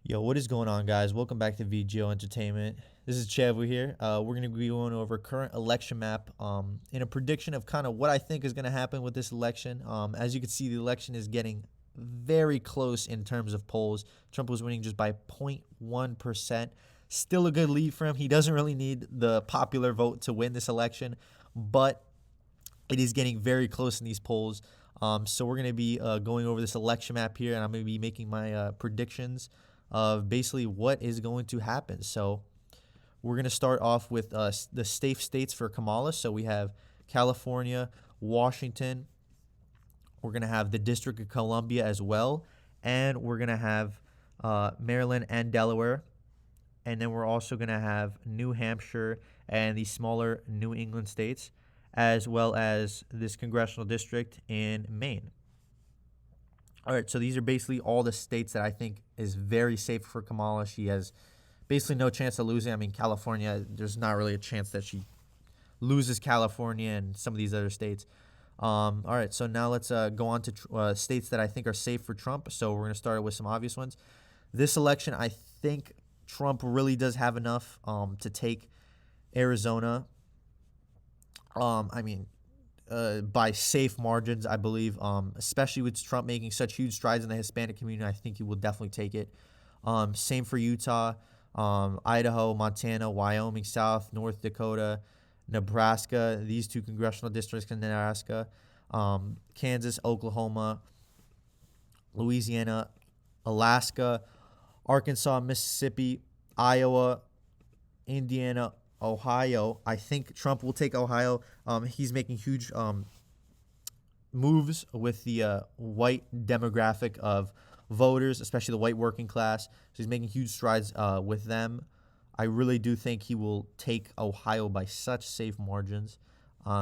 Yo, what is going on, guys? Welcome back to VGO Entertainment. This is Chevu here. We're going to be going over current election map in a prediction of kind of what I think is going to happen with this election. As you can see, the election is getting very close in terms of polls. Trump was winning just by 0.1%. Still a good lead for him. He doesn't really need the popular vote to win this election, but it is getting very close in these polls. So we're going to be going over this election map here, and I'm going to be making my predictions of basically what is going to happen. So we're going to start off with the safe states for Kamala. So we have California, Washington. We're going to have the District of Columbia as well. And we're going to have Maryland and Delaware. And then we're also going to have New Hampshire and the smaller New England states, as well as this congressional district in Maine. All right, so these are basically all the states that I think is very safe for Kamala. She has basically no chance of losing. I mean, California, there's not really a chance that she loses California and some of these other states. All right, so now let's go on to states that I think are safe for Trump. So we're going to start with some obvious ones. This election, I think Trump really does have enough to take Arizona. By safe margins, I believe, especially with Trump making such huge strides in the Hispanic community. I think he will definitely take it. Same for Utah, Idaho, Montana, Wyoming, South, North Dakota, Nebraska, these two congressional districts in Nebraska, Kansas, Oklahoma, Louisiana, Alaska, Arkansas, Mississippi, Iowa, Indiana, Ohio. I think Trump will take Ohio. He's making huge moves with the white demographic of voters, especially the white working class. So he's making huge strides with them. I really do think he will take Ohio by such safe margins.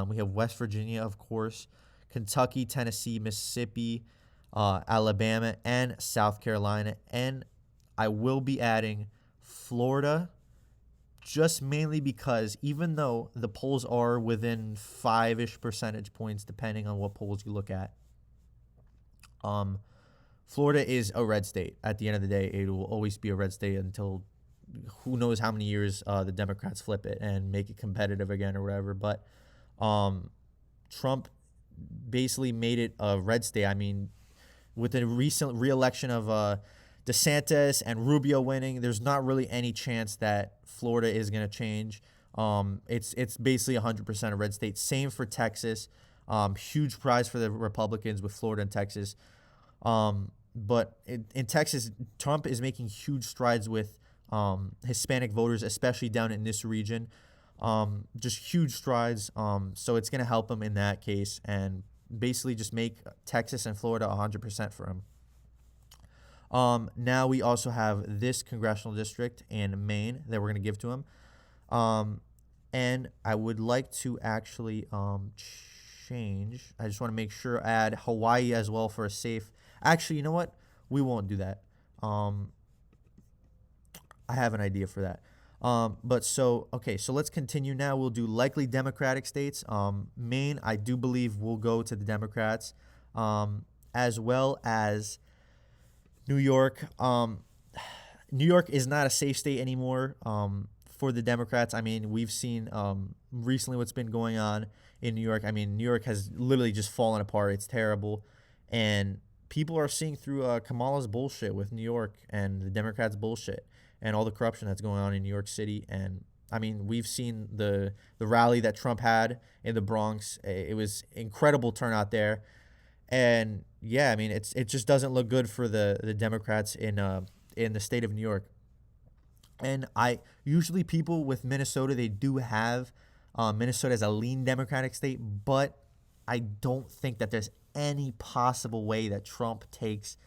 We have West Virginia, of course, Kentucky, Tennessee, Mississippi, Alabama, and South Carolina. And I will be adding Florida, just mainly because even though the polls are within 5-ish percentage points, depending on what polls you look at, Florida is a red state. At the end of the day, it will always be a red state until who knows how many years the Democrats flip it and make it competitive again or whatever. But Trump basically made it a red state. I mean, with the recent re-election of DeSantis and Rubio winning, there's not really any chance that Florida is going to change. It's basically 100% a red state. Same for Texas. Huge prize for the Republicans with Florida and Texas. But in Texas, Trump is making huge strides with Hispanic voters, especially down in this region. Just huge strides. So it's going to help him in that case and basically just make Texas and Florida 100% for him. Now we also have this congressional district in Maine that we're going to give to him. And I would like to actually change. I just want to make sure add Hawaii as well for a safe. Actually, you know what? We won't do that. I have an idea for that. So let's continue now. We'll do likely Democratic states. Maine, I do believe will go to the Democrats, as well as New York. New York is not a safe state anymore for the Democrats. I mean, we've seen recently what's been going on in New York. I mean, New York has literally just fallen apart. It's terrible. And people are seeing through Kamala's bullshit with New York and the Democrats' bullshit and all the corruption that's going on in New York City. And I mean, we've seen the rally that Trump had in the Bronx. It was incredible turnout there. And yeah, I mean, it just doesn't look good for the Democrats in the state of New York. And usually people with Minnesota, they do have Minnesota as a lean Democratic state, but I don't think that there's any possible way that Trump takes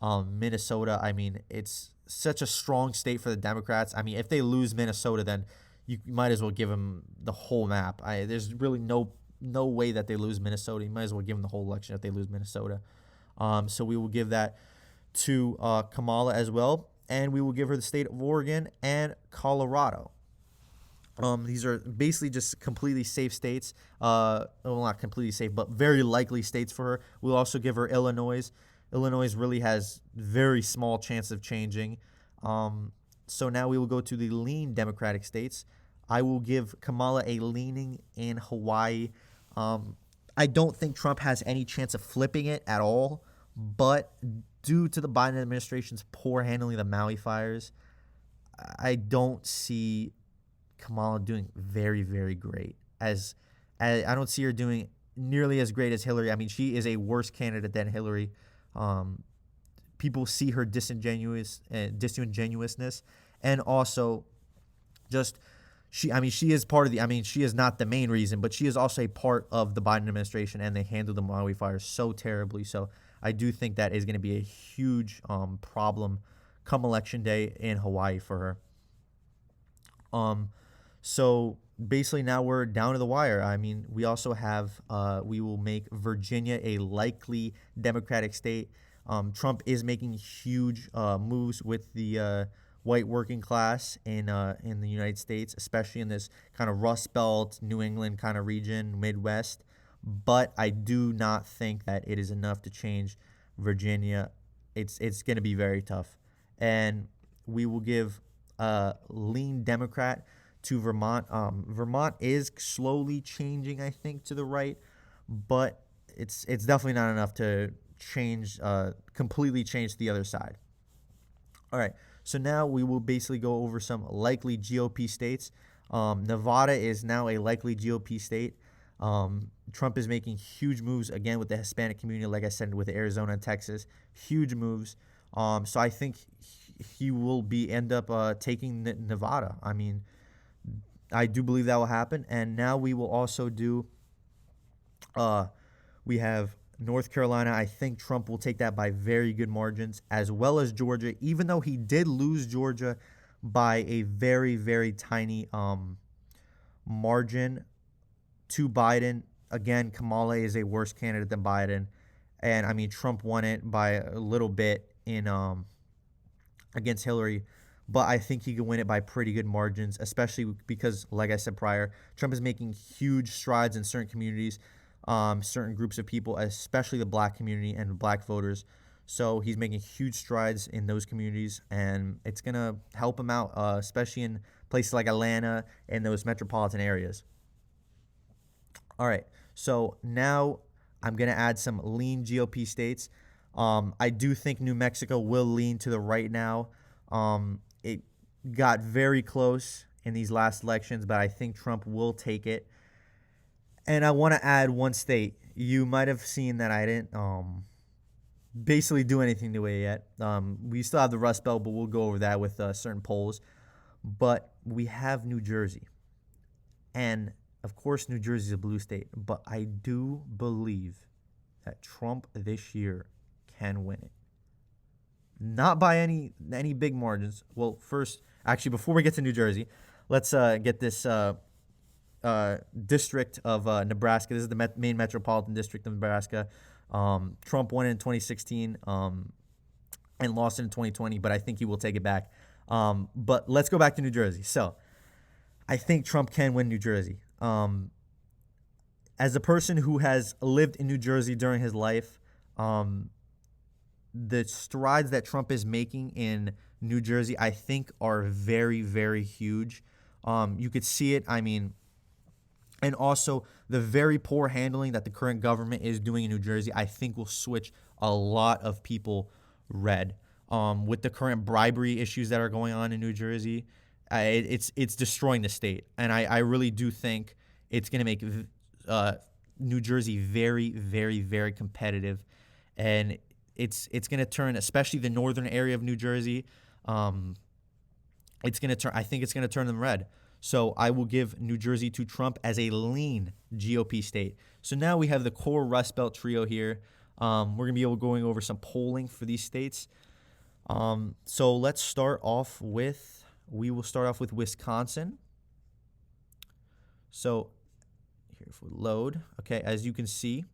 Minnesota. I mean, it's such a strong state for the Democrats. I mean, if they lose Minnesota, then you might as well give them the whole map. There's really no way that they lose Minnesota. You might as well give them the whole election if they lose Minnesota. So we will give that to Kamala as well. And we will give her the state of Oregon and Colorado. These are basically just completely safe states. Well, not completely safe, but very likely states for her. We'll also give her Illinois. Illinois really has very small chance of changing. So now we will go to the lean Democratic states. I will give Kamala a leaning in Hawaii. I don't think Trump has any chance of flipping it at all, but due to the Biden administration's poor handling of the Maui fires, I don't see Kamala doing very, very great. As I don't see her doing nearly as great as Hillary. I mean, she is a worse candidate than Hillary. Um, People see her disingenuousness, and also just she. I mean, she is part of the. I mean, she is not the main reason, but she is also a part of the Biden administration, and they handled the Maui fire so terribly. So I do think that is going to be a huge problem come election day in Hawaii for her. So basically now we're down to the wire. I mean, we also have we will make Virginia a likely Democratic state. Trump is making huge moves with the white working class in the United States, especially in this kind of Rust Belt, New England kind of region, Midwest. But I do not think that it is enough to change Virginia. It's going to be very tough, and we will give lean Democrat to Vermont. Vermont is slowly changing, I think, to the right, but it's definitely not enough to completely change the other side. All right, so now we will basically go over some likely GOP states. Nevada is now a likely GOP state. Trump is making huge moves again with the Hispanic community, like I said, with Arizona and Texas, huge moves. So I think he will end up taking Nevada. I mean, I do believe that will happen. And now we will also do. We have North Carolina. I think Trump will take that by very good margins, as well as Georgia, even though he did lose Georgia by a very, very tiny margin to Biden. Again, Kamala is a worse candidate than Biden. And I mean, Trump won it by a little bit in against Hillary, but I think he can win it by pretty good margins, especially because, like I said prior, Trump is making huge strides in certain communities, certain groups of people, especially the black community and black voters. So he's making huge strides in those communities, and it's going to help him out, especially in places like Atlanta and those metropolitan areas. All right, so now I'm going to add some lean GOP states. I do think New Mexico will lean to the right now. It got very close in these last elections, but I think Trump will take it. And I want to add one state. You might have seen that I didn't basically do anything to it yet. We still have the Rust Belt, but we'll go over that with certain polls. But we have New Jersey. And, of course, New Jersey is a blue state. But I do believe that Trump this year can win it. Not by any big margins. Well, first, actually, before we get to New Jersey, let's get this district of Nebraska. This is the main metropolitan district of Nebraska. Trump won it in 2016 and lost it in 2020, but I think he will take it back. But let's go back to New Jersey. So I think Trump can win New Jersey. As a person who has lived in New Jersey during his life, the strides that Trump is making in New Jersey, I think, are very, very huge. You could see it. I mean, and also the very poor handling that the current government is doing in New Jersey, I think will switch a lot of people red. With the current bribery issues that are going on in New Jersey, it's destroying the state. And I really do think it's going to make New Jersey very, very, very competitive. And it's going to turn, especially the northern area of New Jersey, it's going to turn. I think it's going to turn them red. So I will give New Jersey to Trump as a lean GOP state. So now we have the core Rust Belt trio here. We're going to be going over some polling for these states. So let's start off with, we will start off with Wisconsin. So here for load. Okay, as you can see,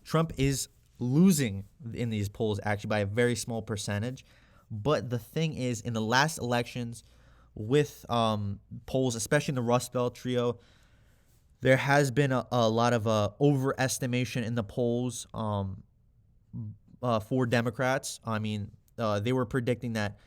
Trump is losing in these polls actually by a very small percentage. But the thing is, in the last elections with polls, especially in the Rust Belt trio, there has been a lot of overestimation in the polls for Democrats. I mean, they were predicting that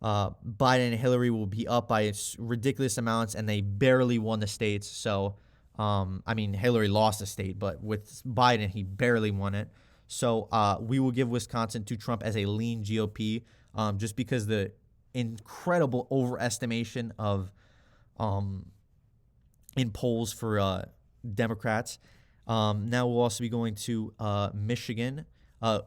Biden and Hillary will be up by ridiculous amounts, and they barely won the states. So, I mean, Hillary lost the state, but with Biden, he barely won it. So we will give Wisconsin to Trump as a lean GOP, just because the incredible overestimation of in polls for Democrats. Now we'll also be going to Michigan,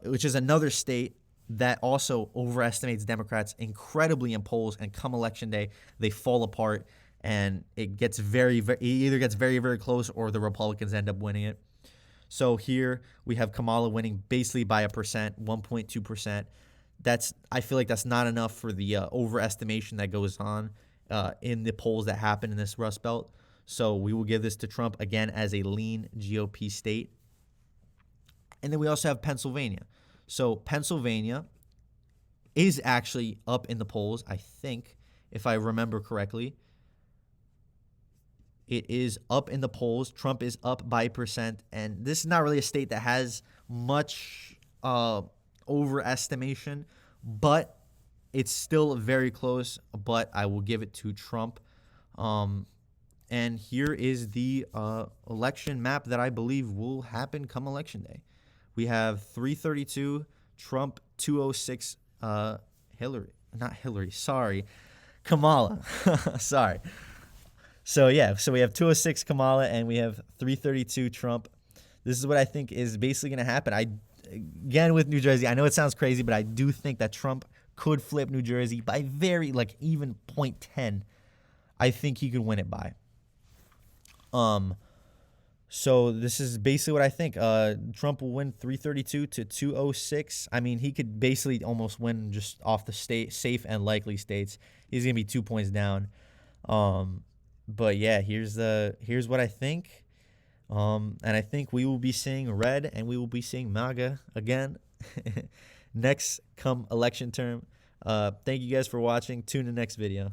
which is another state that also overestimates Democrats incredibly in polls, and come election day, they fall apart, and it gets it either gets very, very close, or the Republicans end up winning it. So here we have Kamala winning basically by 1.2%. I feel like that's not enough for the overestimation that goes on in the polls that happen in this Rust Belt. So we will give this to Trump again as a lean GOP state. And then we also have Pennsylvania. So Pennsylvania is actually up in the polls, I think, if I remember correctly. It is up in the polls. Trump is up by 1%. And this is not really a state that has much overestimation, but it's still very close. But I will give it to Trump. And here is the election map that I believe will happen come election day. We have 332 Trump, 206 Kamala. Sorry. So we have 206 Kamala, and we have 332 Trump. This is what I think is basically going to happen. Again, with New Jersey, I know it sounds crazy, but I do think that Trump could flip New Jersey by even 0.10. I think he could win it by. So this is basically what I think. Trump will win 332 to 206. I mean, he could basically almost win just off the safe and likely states. He's gonna be 2 points down. But yeah, here's what I think. And I think we will be seeing red, and we will be seeing MAGA again next come election term. Thank you guys for watching. Tune in the next video.